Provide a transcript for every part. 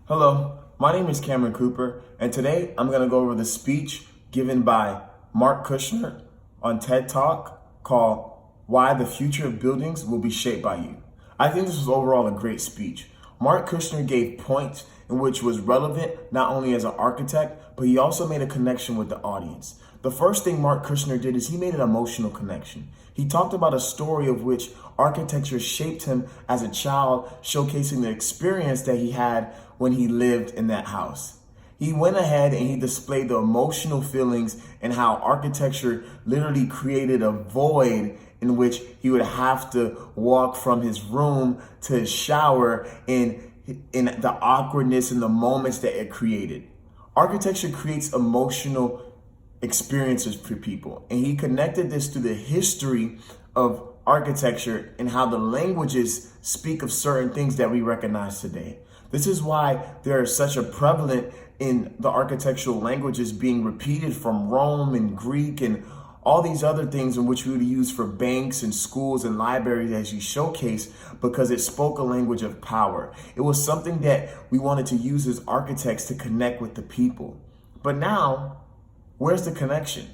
Hello, my name is Cameron Cooper, and today I'm going to go over the speech given by Mark Kushner on TED Talk called Why the Future of Buildings Will Be Shaped by You. I think this was overall a great speech. Mark Kushner gave points in which was relevant not only as an architect, but he also made a connection with the audience. The first thing Mark Kushner did is he made an emotional connection. He talked about a story of which architecture shaped him as a child, showcasing the experience that he had when he lived in that house. He went ahead and he displayed the emotional feelings and how architecture literally created a void in which he would have to walk from his room to his shower in the awkwardness and the moments that it created. Architecture creates emotional experiences for people. And he connected this to the history of architecture and how the languages speak of certain things that we recognize today. This is why there is such a prevalent in the architectural languages being repeated from Rome and Greek and all these other things in which we would use for banks and schools and libraries as you showcase, because it spoke a language of power. It was something that we wanted to use as architects to connect with the people. But now, where's the connection?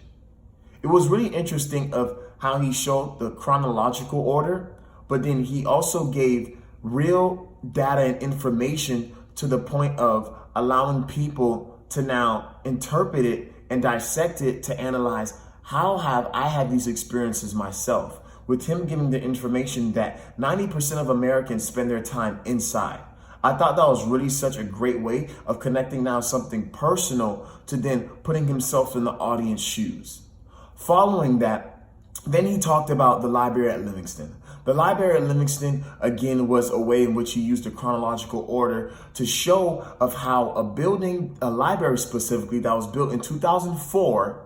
It was really interesting of how he showed the chronological order, but then he also gave real data and information to the point of allowing people to now interpret it and dissect it to analyze how have I had these experiences myself, with him giving the information that 90% of Americans spend their time inside. I thought that was really such a great way of connecting now something personal to then putting himself in the audience shoes. Following that, then he talked about the library at Livingston. The library at Livingston, again, was a way in which he used a chronological order to show of how a building, a library specifically, that was built in 2004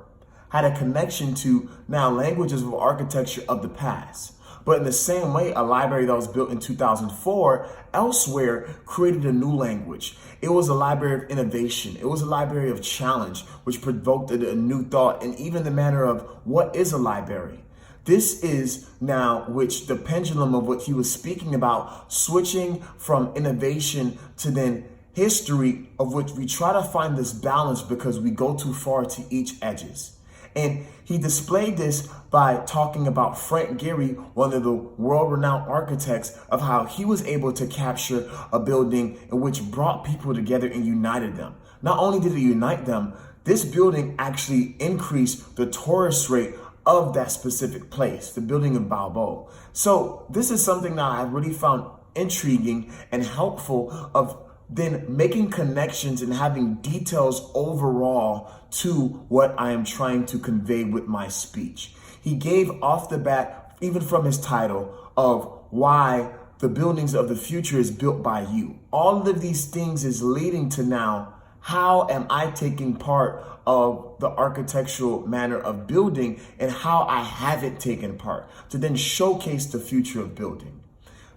had a connection to now languages of architecture of the past. But in the same way, a library that was built in 2004 elsewhere created a new language. It was a library of innovation. It was a library of challenge, which provoked a new thought, and even the matter of what is a library. This is now which the pendulum of what he was speaking about, switching from innovation to then history, of which we try to find this balance because we go too far to each edges. And he displayed this by talking about Frank Gehry, one of the world-renowned architects, of how he was able to capture a building in which brought people together and united them. Not only did it unite them, this building actually increased the tourist rate of that specific place, the building of Balboa. So this is something that I really found intriguing and helpful of then making connections and having details overall to what I am trying to convey with my speech. He gave off the bat, even from his title, of why the buildings of the future is built by you. All of these things is leading to now, how am I taking part of the architectural manner of building and how I haven't taken part to then showcase the future of building.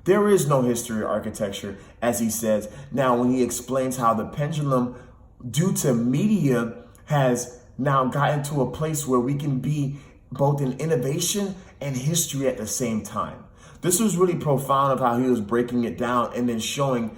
There is no history of architecture, as he says. Now, when he explains how the pendulum, due to media, has now gotten to a place where we can be both in innovation and history at the same time. This was really profound of how he was breaking it down and then showing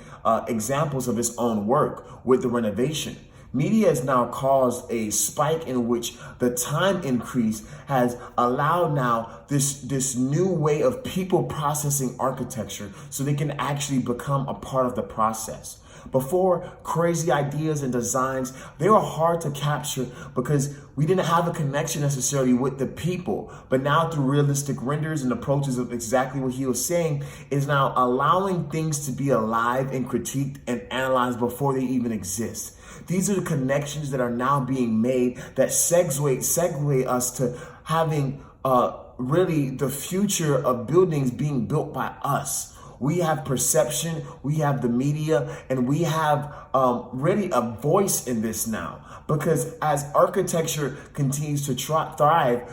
examples of his own work with the renovation. Media has now caused a spike in which the time increase has allowed now this new way of people processing architecture so they can actually become a part of the process. Before, crazy ideas and designs, they were hard to capture because we didn't have a connection necessarily with the people. But now through realistic renders and approaches of exactly what he was saying is now allowing things to be alive and critiqued and analyzed before they even exist. These are the connections that are now being made that segue us to having really the future of buildings being built by us. We have perception, we have the media, and we have really a voice in this now. Because as architecture continues to thrive,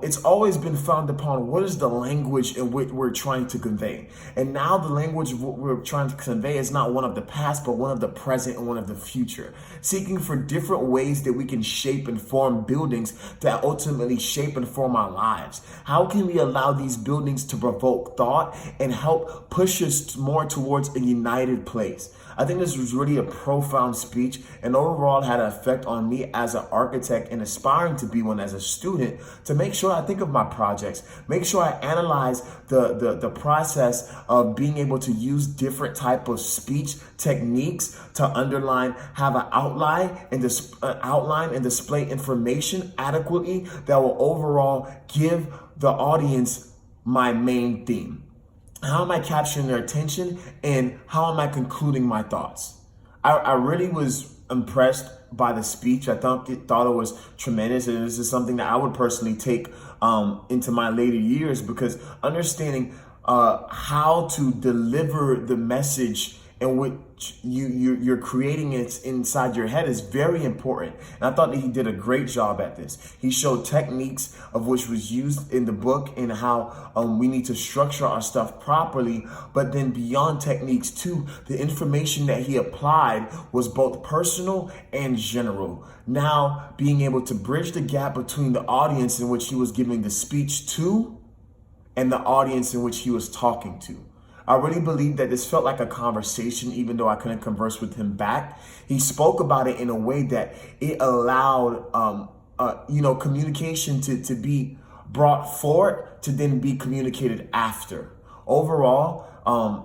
it's always been found upon what is the language in which we're trying to convey. And now the language of what we're trying to convey is not one of the past, but one of the present and one of the future. Seeking for different ways that we can shape and form buildings that ultimately shape and form our lives. How can we allow these buildings to provoke thought and help push us more towards a united place? I think this was really a profound speech and overall had an effect on me as an architect and aspiring to be one as a student, to make sure I think of my projects, make sure I analyze the process of being able to use different type of speech techniques to underline, have an outline and display information adequately that will overall give the audience my main theme. How am I capturing their attention, and how am I concluding my thoughts? I really was impressed by the speech. I thought it was tremendous, and this is something that I would personally take into my later years, because understanding how to deliver the message in which you're creating it inside your head is very important. And I thought that he did a great job at this. He showed techniques of which was used in the book and how we need to structure our stuff properly. But then beyond techniques too, the information that he applied was both personal and general. Now being able to bridge the gap between the audience in which he was giving the speech to and the audience in which he was talking to. I really believe that this felt like a conversation, even though I couldn't converse with him back. He spoke about it in a way that it allowed, communication to be brought forward to then be communicated after. Overall,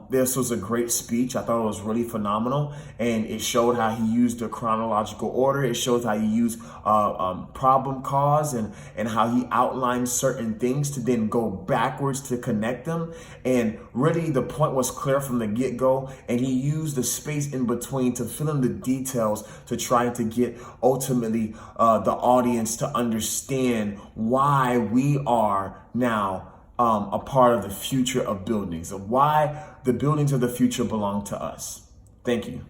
this was a great speech. I thought it was really phenomenal, and it showed how he used the chronological order. It shows how he used problem cause and how he outlined certain things to then go backwards to connect them. And really, the point was clear from the get-go, and he used the space in between to fill in the details to try to get ultimately the audience to understand why we are now a part of the future of buildings, of why the buildings of the future belong to us. Thank you.